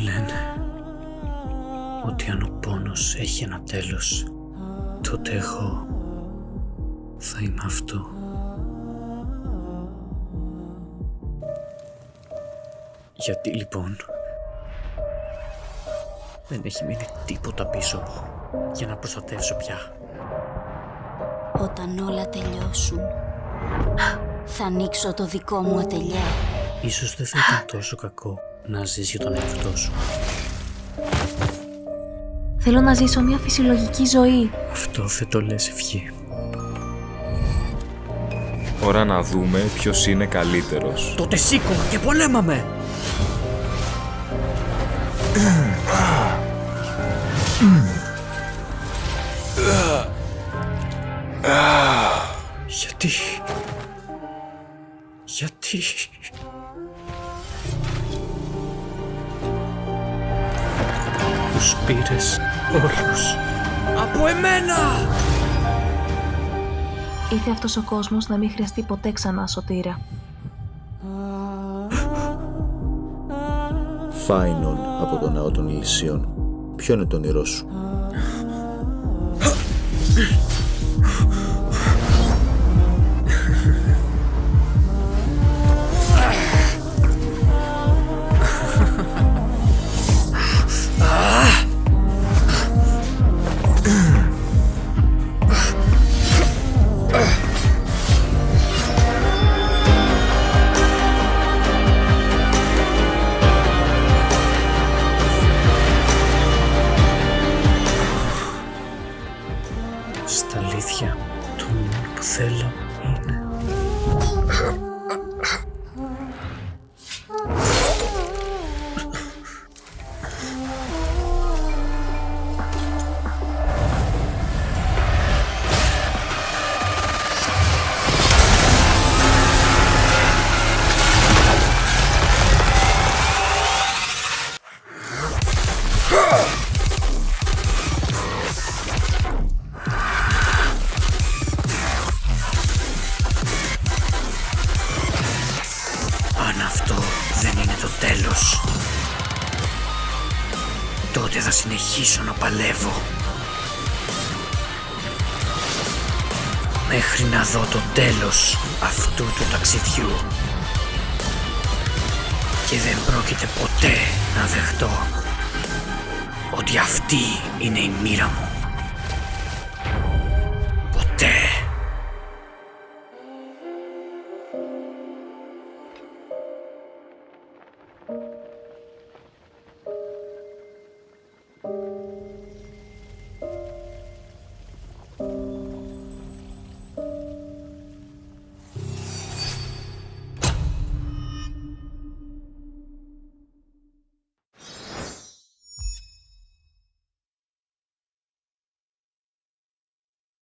Λένε ότι αν ο πόνος έχει ένα τέλος, τότε εγώ θα είμαι αυτό. Γιατί λοιπόν δεν έχει μείνει τίποτα πίσω μου για να προστατεύσω πια. Όταν όλα τελειώσουν, θα ανοίξω το δικό μου ατελιέ. Ίσως δεν θα ήταν τόσο κακό να ζεις για τον εαυτό σου. Θέλω να ζήσω μια φυσιολογική ζωή. Αυτό δεν το λες ευχή. Ώρα να δούμε ποιος είναι καλύτερος. Τότε σήκω και πολέμαμε! Γιατί... Τους πήρες όλους από εμένα! Ήρθε αυτός ο κόσμος να μην χρειαστεί ποτέ ξανά σωτήρα. Φάινον από το ναό των Ηλυσίων. Ποιο είναι το όνειρό σου? Στα αλήθεια, το μόνο που θέλω είναι... Αν αυτό δεν είναι το τέλος, τότε θα συνεχίσω να παλεύω μέχρι να δω το τέλος αυτού του ταξιδιού. Και δεν πρόκειται ποτέ να δεχτώ ότι αυτή είναι η μοίρα μου.